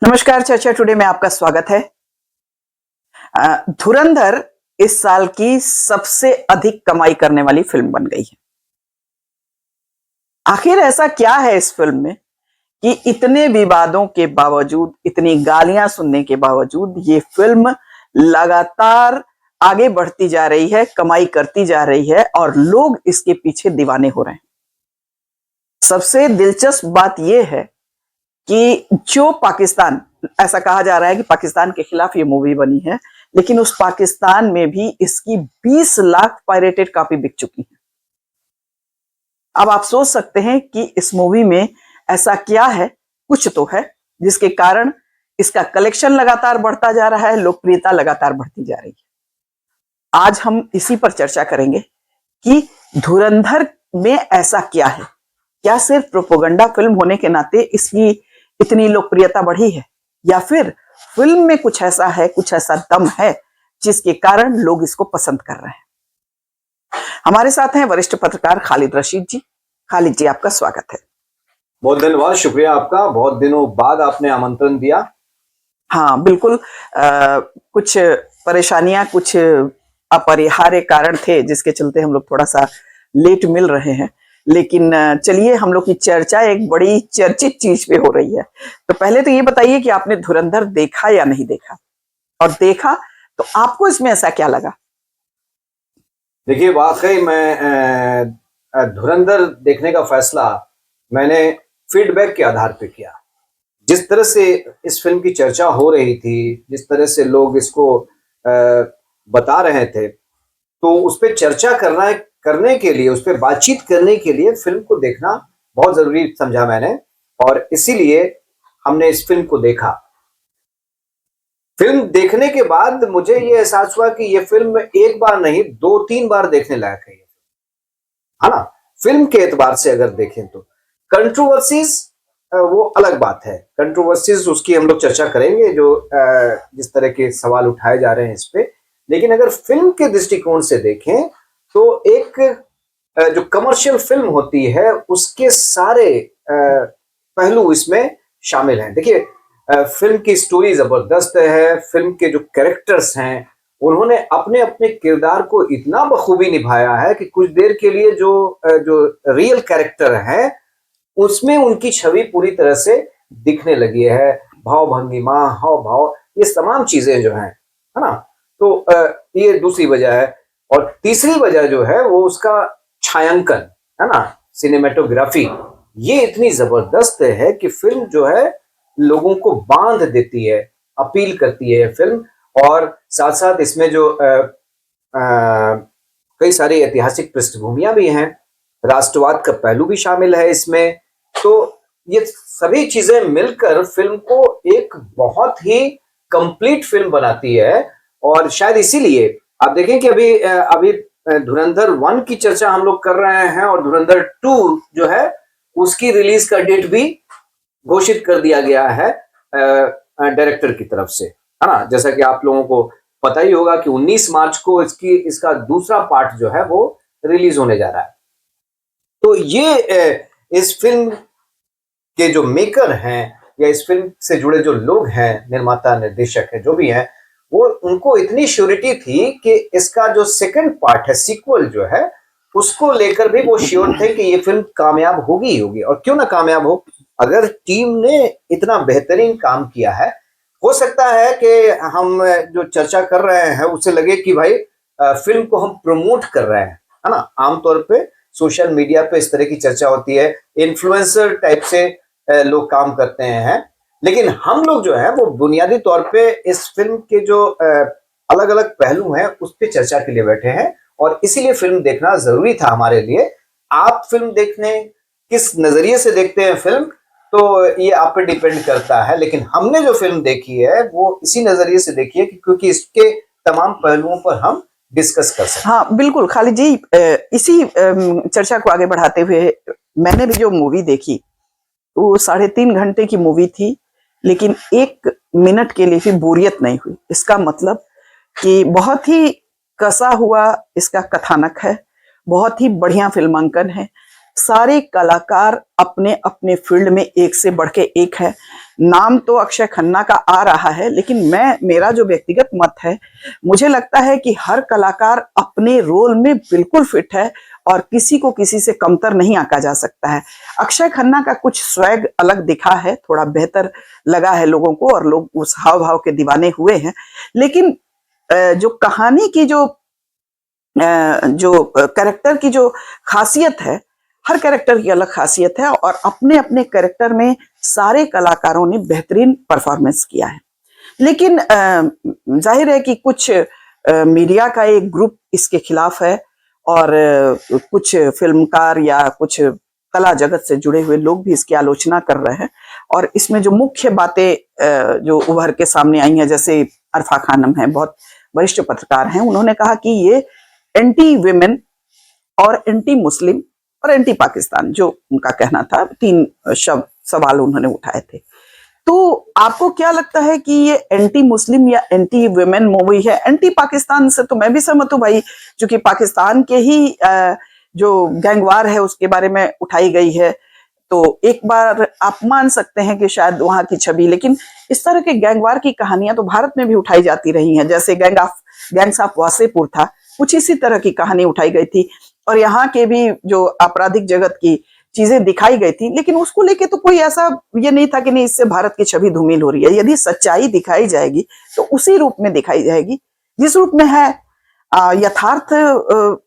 नमस्कार, चर्चा टुडे में आपका स्वागत है। धुरंधर इस साल की सबसे अधिक कमाई करने वाली फिल्म बन गई है। आखिर ऐसा क्या है इस फिल्म में कि इतने विवादों के बावजूद, इतनी गालियां सुनने के बावजूद ये फिल्म लगातार आगे बढ़ती जा रही है, कमाई करती जा रही है और लोग इसके पीछे दीवाने हो रहे हैं। सबसे दिलचस्प बात यह है कि जो पाकिस्तान, ऐसा कहा जा रहा है कि पाकिस्तान के खिलाफ ये मूवी बनी है, लेकिन उस पाकिस्तान में भी इसकी 20 लाख पायरेटेड कॉपी बिक चुकी है। अब आप सोच सकते हैं कि इस मूवी में ऐसा क्या है, कुछ तो है जिसके कारण इसका कलेक्शन लगातार बढ़ता जा रहा है, लोकप्रियता लगातार बढ़ती जा रही है। आज हम इसी पर चर्चा करेंगे कि धुरंधर में ऐसा क्या है। क्या सिर्फ प्रोपेगेंडा फिल्म होने के नाते इसकी इतनी लोकप्रियता बढ़ी है, या फिर फिल्म में कुछ ऐसा है, कुछ ऐसा दम है जिसके कारण लोग इसको पसंद कर रहे हैं। हमारे साथ हैं वरिष्ठ पत्रकार खालिद रशीद जी। खालिद जी, आपका स्वागत है। बहुत धन्यवाद, शुक्रिया आपका। बहुत दिनों बाद आपने आमंत्रण दिया। हाँ बिल्कुल, कुछ परेशानियां, कुछ अपरिहार्य कारण थे जिसके चलते हम लोग थोड़ा सा लेट मिल रहे हैं, लेकिन चलिए, हम लोग की चर्चा एक बड़ी चर्चित चीज पे हो रही है। तो पहले तो ये बताइए कि आपने धुरंधर देखा या नहीं देखा, और देखा तो आपको इसमें ऐसा क्या लगा? देखिए, वाकई मैं धुरंधर देखने का फैसला मैंने फीडबैक के आधार पे किया। जिस तरह से इस फिल्म की चर्चा हो रही थी, जिस तरह से लोग इसको बता रहे थे, तो उस पर चर्चा करने के लिए, उस पर बातचीत करने के लिए फिल्म को देखना बहुत जरूरी समझा मैंने, और इसीलिए हमने इस फिल्म को देखा। फिल्म देखने के बाद मुझे ये एहसास हुआ कि ये फिल्म एक बार नहीं, 2-3 बार देखने लायक है ना। फिल्म के एतबार से अगर देखें तो कंट्रोवर्सीज वो अलग बात है। कंट्रोवर्सीज उसकी हम लोग चर्चा करेंगे, जो जिस तरह के सवाल उठाए जा रहे हैं इस पे। लेकिन अगर फिल्म के दृष्टिकोण से देखें तो एक जो कमर्शियल फिल्म होती है उसके सारे पहलू इसमें शामिल हैं। देखिए, फिल्म की स्टोरी जबरदस्त है। फिल्म के जो कैरेक्टर्स हैं उन्होंने अपने अपने किरदार को इतना बखूबी निभाया है कि कुछ देर के लिए जो रियल कैरेक्टर है उसमें उनकी छवि पूरी तरह से दिखने लगी है। भाव भंगिमा, हाव भाव, ये तमाम चीजें जो हैं, है ना। तो ये दूसरी वजह है। और तीसरी वजह जो है वो उसका छायांकन है ना, सिनेमेटोग्राफी। ये इतनी जबरदस्त है कि फिल्म जो है लोगों को बांध देती है, अपील करती है फिल्म। और साथ साथ इसमें जो कई सारी ऐतिहासिक पृष्ठभूमियां भी हैं, राष्ट्रवाद का पहलू भी शामिल है इसमें। तो ये सभी चीजें मिलकर फिल्म को एक बहुत ही कंप्लीट फिल्म बनाती है। और शायद इसीलिए आप देखें कि अभी धुरंधर 1 की चर्चा हम लोग कर रहे हैं, और धुरंधर 2 जो है उसकी रिलीज का डेट भी घोषित कर दिया गया है डायरेक्टर की तरफ से, है ना। जैसा कि आप लोगों को पता ही होगा कि 19 मार्च को इसका दूसरा पार्ट जो है वो रिलीज होने जा रहा है। तो ये इस फिल्म के जो मेकर हैं या इस फिल्म से जुड़े जो लोग हैं, निर्माता, निर्देशक है, जो भी हैं, वो उनको इतनी श्योरिटी थी कि इसका जो सेकंड पार्ट है, सीक्वल जो है, उसको लेकर भी वो श्योर थे कि ये फिल्म कामयाब होगी ही होगी। और क्यों ना कामयाब हो, अगर टीम ने इतना बेहतरीन काम किया है। हो सकता है कि हम जो चर्चा कर रहे हैं उसे लगे कि भाई फिल्म को हम प्रमोट कर रहे हैं, है ना। आमतौर पे सोशल मीडिया पे इस तरह की चर्चा होती है, इन्फ्लुएंसर टाइप से लोग काम करते हैं। लेकिन हम लोग जो है वो बुनियादी तौर पे इस फिल्म के जो अलग अलग पहलू हैं उस पर चर्चा के लिए बैठे हैं, और इसीलिए फिल्म देखना जरूरी था हमारे लिए। आप फिल्म देखने किस नजरिए से देखते हैं फिल्म, तो ये आप पे डिपेंड करता है। लेकिन हमने जो फिल्म देखी है वो इसी नजरिए से देखी है क्योंकि इसके तमाम पहलुओं पर हम डिस्कस कर सकते हैं। हाँ बिल्कुल खालिद जी, इसी चर्चा को आगे बढ़ाते हुए मैंने भी जो मूवी देखी वो 3.5 घंटे की मूवी थी, लेकिन 1 मिनट के लिए भी बोरियत नहीं हुई। इसका मतलब कि बहुत ही कसा हुआ इसका कथानक है, बहुत ही बढ़िया फिल्मांकन है, सारे कलाकार अपने अपने फील्ड में एक से बढ़ के एक है। नाम तो अक्षय खन्ना का आ रहा है, लेकिन मेरा जो व्यक्तिगत मत है, मुझे लगता है कि हर कलाकार अपने रोल में बिल्कुल फिट है और किसी को किसी से कमतर नहीं आंका जा सकता है। अक्षय खन्ना का कुछ स्वैग अलग दिखा है, थोड़ा बेहतर लगा है लोगों को और लोग उस हाव भाव के दीवाने हुए हैं। लेकिन जो कहानी की जो कैरेक्टर की जो खासियत है, हर कैरेक्टर की अलग खासियत है और अपने अपने कैरेक्टर में सारे कलाकारों ने बेहतरीन परफॉर्मेंस किया है। लेकिन जाहिर है कि कुछ मीडिया का एक ग्रुप इसके खिलाफ है और कुछ फिल्मकार या कुछ कला जगत से जुड़े हुए लोग भी इसकी आलोचना कर रहे हैं। और इसमें जो मुख्य बातें जो उभर के सामने आई हैं, जैसे अरफा खानम है, बहुत वरिष्ठ पत्रकार हैं, उन्होंने कहा कि ये एंटी विमेन और एंटी मुस्लिम और एंटी पाकिस्तान, जो उनका कहना था, 3 सवाल उन्होंने उठाए थे। तो आपको क्या लगता है कि ये एंटी मुस्लिम या एंटी वुमेन मूवी है? एंटी पाकिस्तान से तो मैं भी सहमत हूं भाई, क्योंकि पाकिस्तान के ही जो गैंगवार है उसके बारे में उठाई गई है, तो एक बार आप मान सकते हैं कि शायद वहां की छवि, लेकिन इस तरह के गैंगवार की कहानियां तो भारत में भी उठाई जाती रही हैं। जैसे गैंग्स ऑफ वासेपुर था, कुछ इसी तरह की कहानी उठाई गई थी और यहाँ के भी जो आपराधिक जगत की चीजें दिखाई गई थी, लेकिन उसको लेके तो कोई ऐसा ये नहीं था कि नहीं इससे भारत की छवि धूमिल हो रही है। यदि सच्चाई दिखाई जाएगी तो उसी रूप में दिखाई जाएगी जिस रूप में है। यथार्थ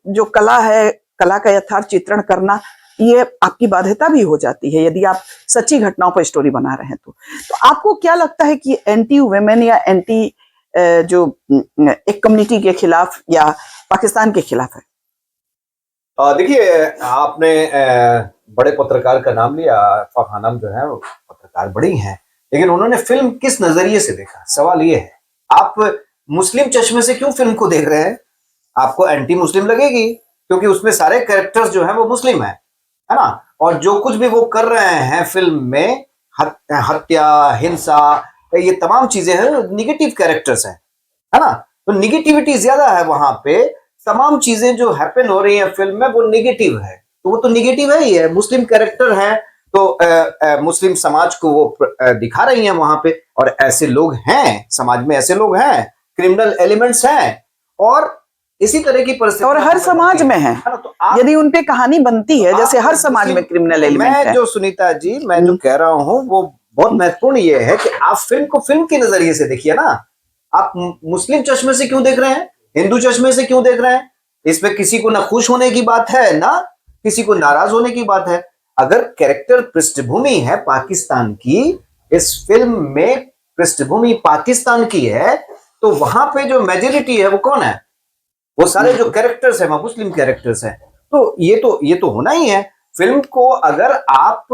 जो कला है, कला का यथार्थ चित्रण करना, ये आपकी बाध्यता भी हो जाती है यदि आप सच्ची घटनाओं पर स्टोरी बना रहे हैं। तो आपको क्या लगता है कि एंटी वुमेन या एंटी जो एक कम्युनिटी के खिलाफ या पाकिस्तान के खिलाफ है? देखिए, आपने बड़े पत्रकार का नाम लिया। अरफा खानम जो है वो पत्रकार बड़ी हैं, लेकिन उन्होंने फिल्म किस नजरिए से देखा, सवाल ये है। आप मुस्लिम चश्मे से क्यों फिल्म को देख रहे हैं? आपको एंटी मुस्लिम लगेगी क्योंकि उसमें सारे कैरेक्टर्स जो हैं वो मुस्लिम है ना? और जो कुछ भी वो कर रहे हैं फिल्म में, हत्या, हिंसा, ये तमाम चीजें हैं, निगेटिव कैरेक्टर्स हैं, है ना? तो निगेटिविटी ज्यादा है वहां पे। तमाम चीजें जो हैपन हो रही हैं फिल्म में वो निगेटिव है, तो वो तो निगेटिव है ही है। मुस्लिम कैरेक्टर है तो मुस्लिम समाज को वो दिखा रही हैं वहां पे, और ऐसे लोग हैं समाज में, ऐसे लोग हैं, क्रिमिनल एलिमेंट्स हैं, और इसी तरह की परिस्थिति और हर समाज में है ना? तो आप, यदि उनपे कहानी बनती है, जैसे हर समाज में क्रिमिनल एलिमेंट है। मैं जो सुनीता जी, मैं जो कह रहा हूँ वो बहुत महत्वपूर्ण ये है कि आप फिल्म को फिल्म के नजरिए से देखिए ना। आप मुस्लिम चश्मे से क्यों देख रहे हैं, हिंदू चश्मे से क्यों देख रहे हैं? इसमें किसी को ना खुश होने की बात है, ना किसी को नाराज होने की बात है। अगर कैरेक्टर पृष्ठभूमि है पाकिस्तान की, इस फिल्म में पृष्ठभूमि पाकिस्तान की है, तो वहां पे जो मेजोरिटी है वो कौन है? वो सारे जो कैरेक्टर्स हैं वो मुस्लिम कैरेक्टर्स हैं। तो ये तो होना ही है। फिल्म को अगर आप,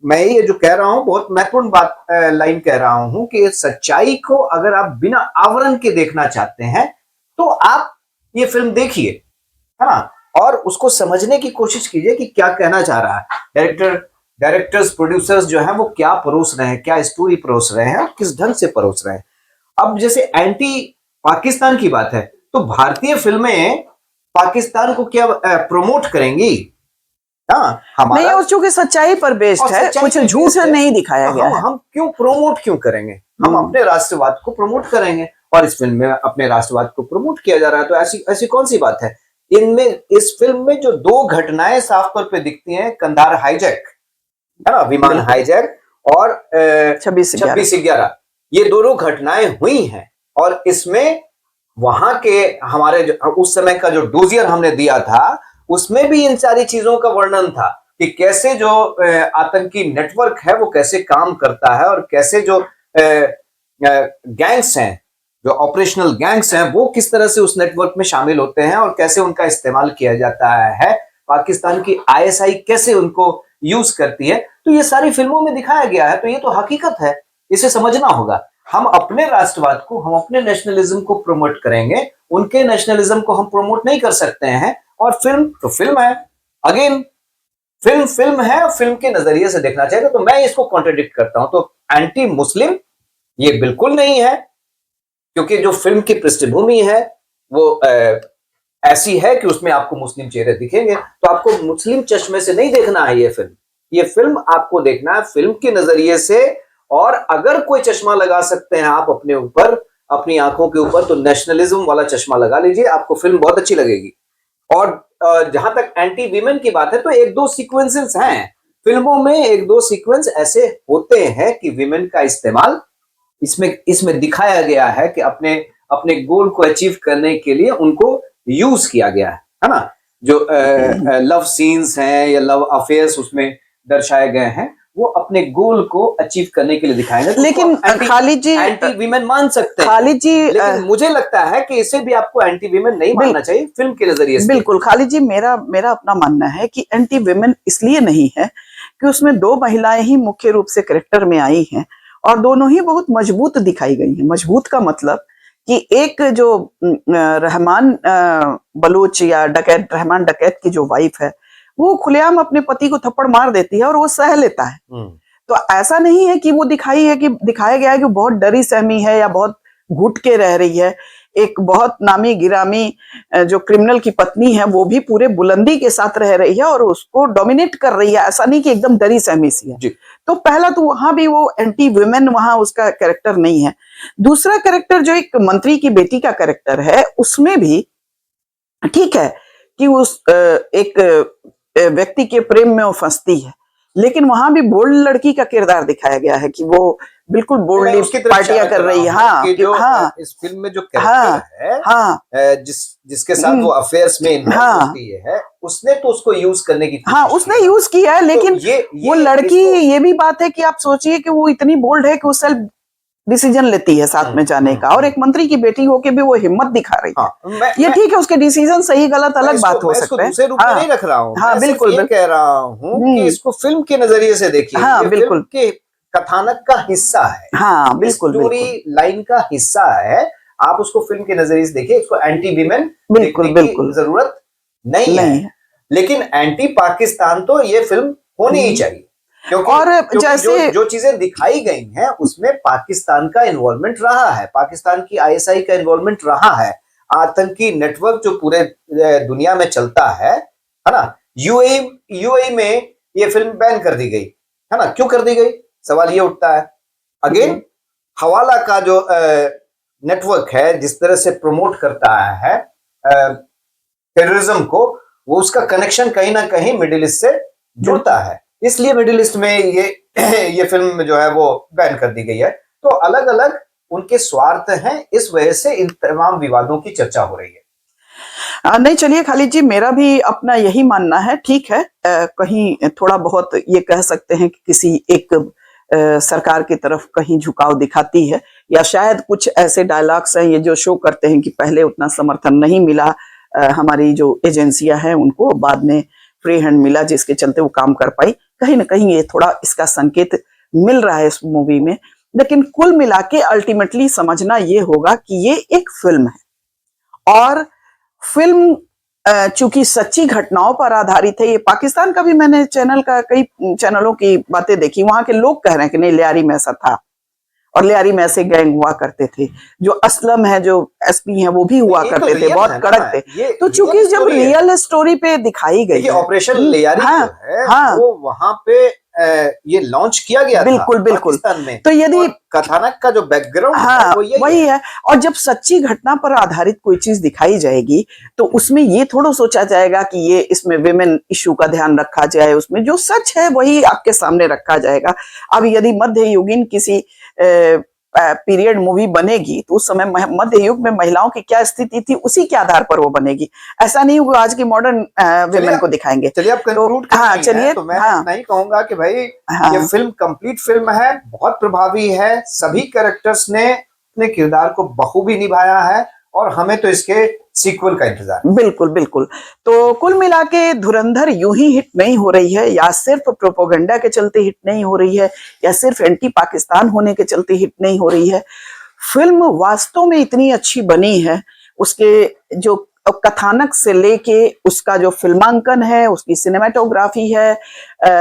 मैं ये जो कह रहा हूं बहुत महत्वपूर्ण बात लाइन कह रहा हूं कि सच्चाई को अगर आप बिना आवरण के देखना चाहते हैं तो आप ये फिल्म देखिए, है ना? और उसको समझने की कोशिश कीजिए कि क्या कहना चाह रहा है डायरेक्टर्स, प्रोड्यूसर्स जो है वो क्या परोस रहे हैं, क्या स्टोरी परोस रहे हैं और किस ढंग से परोस रहे हैं। अब जैसे एंटी पाकिस्तान की बात है, तो भारतीय फिल्में पाकिस्तान को क्या प्रमोट करेंगी? हाँ, नहीं, और चूंकि सच्चाई पर बेस्ड है, कुछ झूठ नहीं दिखाया गया है। हम क्यों प्रमोट क्यों करेंगे? हम अपने राष्ट्रवाद को प्रमोट करेंगे, और इस फिल्म में अपने राष्ट्रवाद को प्रमोट किया जा रहा है, तो ऐसी कौन सी बात है? इनमें, इस फिल्म में जो 2 घटनाएं साफ तौर पे दिखती हैं, कंधार हाईजैक, है ना, विमान हाईजैक, और 26/11, ये दोनों घटनाएं हुई हैं। और इसमें वहां के हमारे उस समय का जो डोजियर हमने दिया था, उसमें भी इन सारी चीजों का वर्णन था कि कैसे जो आतंकी नेटवर्क है वो कैसे काम करता है, और कैसे जो गैंग्स हैं, जो ऑपरेशनल गैंग्स हैं, वो किस तरह से उस नेटवर्क में शामिल होते हैं और कैसे उनका इस्तेमाल किया जाता है। पाकिस्तान की आईएसआई कैसे उनको यूज करती है, तो ये सारी फिल्मों में दिखाया गया है। तो ये तो हकीकत है, इसे समझना होगा। हम अपने राष्ट्रवाद को, हम अपने नेशनलिज्म को प्रमोट करेंगे, उनके नेशनलिज्म को हम प्रमोट नहीं कर सकते हैं। और फिल्म तो फिल्म है, अगेन फिल्म है, फिल्म के नजरिए से देखना चाहिए। तो मैं इसको कॉन्ट्रडिक्ट करता हूं। तो एंटी मुस्लिम ये बिल्कुल नहीं है, क्योंकि जो फिल्म की पृष्ठभूमि है वो ऐसी है कि उसमें आपको मुस्लिम चेहरे दिखेंगे, तो आपको मुस्लिम चश्मे से नहीं देखना है ये फिल्म आपको देखना है फिल्म के नजरिए से। और अगर कोई चश्मा लगा सकते हैं आप अपने ऊपर, अपनी आंखों के ऊपर, तो नेशनलिज्म वाला चश्मा लगा लीजिए, आपको फिल्म बहुत अच्छी लगेगी। और जहां तक एंटी वीमेन की बात है, तो एक दो सीक्वेंसेस हैं फिल्मों में, एक दो सीक्वेंस ऐसे होते हैं कि विमेन का इस्तेमाल इसमें दिखाया गया है कि अपने अपने गोल को अचीव करने के लिए उनको यूज किया गया है ना। जो लव सीन्स हैं या लव अफेयर्स उसमें दर्शाए गए हैं, वो अपने गोल को अचीव करने के लिए दिखाए गए। लेकिन खालिद जी, एंटी वीमेन मान सकते हैं खालिद जी, लेकिन मुझे लगता है कि इसे भी आपको एंटी वीमेन नहीं मानना चाहिए फिल्म के नजरिए से। बिल्कुल खालिद जी, मेरा अपना मानना है कि एंटी वीमेन इसलिए नहीं है कि उसमें दो महिलाएं ही मुख्य रूप से कैरेक्टर में आई हैं और दोनों ही बहुत मजबूत दिखाई गई हैं। मजबूत का मतलब कि एक जो रहमान बलूच या डकैत, रहमान डकैत की जो वाइफ है, वो खुलेआम अपने पति को थप्पड़ मार देती है और वो सह लेता है। तो ऐसा नहीं है कि वो दिखाया गया है कि बहुत डरी सहमी है या बहुत घुट के रह रही है। एक बहुत नामी गिरामी जो क्रिमिनल की पत्नी है, वो भी पूरे बुलंदी के साथ रह रही है और उसको डोमिनेट कर रही है। ऐसा नहीं कि एकदम डरी सहमी सी है। तो पहला तो वहां भी वो एंटी वुमेन वहां उसका कैरेक्टर नहीं है। दूसरा कैरेक्टर जो एक मंत्री की बेटी का कैरेक्टर है, उसमें भी ठीक है कि उस एक व्यक्ति के प्रेम में वो फंसती है, लेकिन वहां भी बोल्ड लड़की का किरदार दिखाया गया है कि वो बिल्कुल बोल्डली पार्टियां कर रही है। हाँ, इस फिल्म में जो कैरेक्टर है, जिसके साथ वो अफेयर्स में इन्वॉल्व होती है, उसने तो उसको यूज करने की उसने यूज किया है। लेकिन वो लड़की, ये भी बात है कि आप सोचिए कि वो इतनी बोल्ड है कि वो सेल्फ डिसीजन लेती है साथ में जाने का, और एक मंत्री की बेटी होके भी वो हिम्मत दिखा रही है। ये ठीक है, उसके डिसीजन सही गलत अलग बात हो सकता है। दूसरे रूप में नहीं रख रहा हूँ। हाँ, बिल्कुल, ये कह रहा हूँ कि इसको फिल्म के नजरिए से देखिए। हाँ, बिल्कुल, के कथानक का हिस्सा है। हाँ, बिल्कुल, स्टोरी लाइन का हिस्सा है। आप उसको फिल्म के नजरिए से देखिए। इसको एंटी वीमेन बिल्कुल की जरूरत नहीं है। लेकिन एंटी पाकिस्तान तो ये फिल्म होनी ही चाहिए, क्योंकि जैसे जो चीजें दिखाई गई हैं उसमें पाकिस्तान का इन्वॉल्वमेंट रहा है, पाकिस्तान की आईएसआई का इन्वॉल्वमेंट रहा है। आतंकी नेटवर्क जो पूरे दुनिया में चलता है ना। यूएई में ये फिल्म बैन कर दी गई है ना। क्यों कर दी गई, सवाल ये उठता है। अगेन, हवाला का जो नेटवर्क है, जिस तरह से प्रमोट करता है टेररिज्म को, वो उसका कनेक्शन कहीं ना कहीं मिडिल ईस्ट से जुड़ता है। इसलिए मिडिल ईस्ट में ये फिल्म जो है वो बैन कर दी गई है। तो अलग अलग उनके स्वार्थ हैं, इस वजह से इन तमाम विवादों की चर्चा हो रही है। नहीं, चलिए खालिद जी, मेरा भी अपना यही मानना है। ठीक है, कहीं थोड़ा बहुत ये कह सकते हैं कि किसी एक सरकार की तरफ कहीं झुकाव दिखाती है, या शायद कुछ ऐसे डायलॉग्स हैं ये जो शो करते हैं कि पहले उतना समर्थन नहीं मिला हमारी जो एजेंसियां हैं उनको, बाद में फ्री हैंड मिला, जिसके चलते वो काम कर पाई। कहीं ना कहीं ये थोड़ा इसका संकेत मिल रहा है इस मूवी में। लेकिन कुल मिला के अल्टीमेटली समझना ये होगा कि ये एक फिल्म है, और फिल्म चूंकि सच्ची घटनाओं पर आधारित है। ये पाकिस्तान का भी मैंने कई चैनलों की बातें देखी, वहां के लोग कह रहे हैं कि नहीं, लियारी में ऐसा था और लियारी में ऐसे गैंग हुआ करते थे। जो असलम है, जो एसपी हैं, वो भी हुआ करते थे, बहुत कड़क थे। तो चूंकि जब रियल स्टोरी पे दिखाई गई, ऑपरेशन लियारी जो है वो वहां पे ये लॉन्च किया गया बिल्कुल था बिल्कुल पाकिस्तान में। तो यदि कथानक का जो बैकग्राउंड वो वही है, और जब सच्ची घटना पर आधारित कोई चीज दिखाई जाएगी तो उसमें ये थोड़ा सोचा जाएगा कि ये इसमें विमेन इशू का ध्यान रखा जाए, उसमें जो सच है वही आपके सामने रखा जाएगा। अब यदि मध्य युगीन किसी पीरियड मूवी बनेगी तो उस समय मध्य युग में महिलाओं की क्या स्थिति थी, उसी के आधार पर वो बनेगी। ऐसा नहीं होगा आज की मॉडर्न विमेन को दिखाएंगे। चलिए आप कंक्लूड चलिए, तो मैं नहीं कहूंगा कि भाई ये फिल्म कंप्लीट फिल्म है, बहुत प्रभावी है। सभी कैरेक्टर्स ने अपने किरदार को बखूबी निभाया है और हमें तो इसके सीक्वल का इंतजार। बिल्कुल बिल्कुल। तो कुल मिला के धुरंधर यूं ही हिट नहीं हो रही है, या सिर्फ प्रोपोगंडा के चलते हिट नहीं हो रही है, या सिर्फ एंटी पाकिस्तान होने के चलते हिट नहीं हो रही है। फिल्म वास्तव में इतनी अच्छी बनी है, उसके जो कथानक से लेके उसका जो फिल्मांकन है, उसकी सिनेमेटोग्राफी है,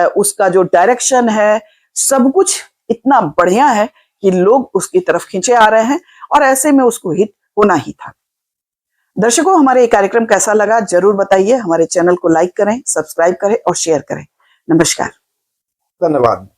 उसका जो डायरेक्शन है, सब कुछ इतना बढ़िया है कि लोग उसकी तरफ खींचे आ रहे हैं, और ऐसे में उसको हिट होना ही था। दर्शकों, हमारे ये कार्यक्रम कैसा लगा जरूर बताइए। हमारे चैनल को लाइक करें, सब्सक्राइब करें और शेयर करें। नमस्कार। धन्यवाद।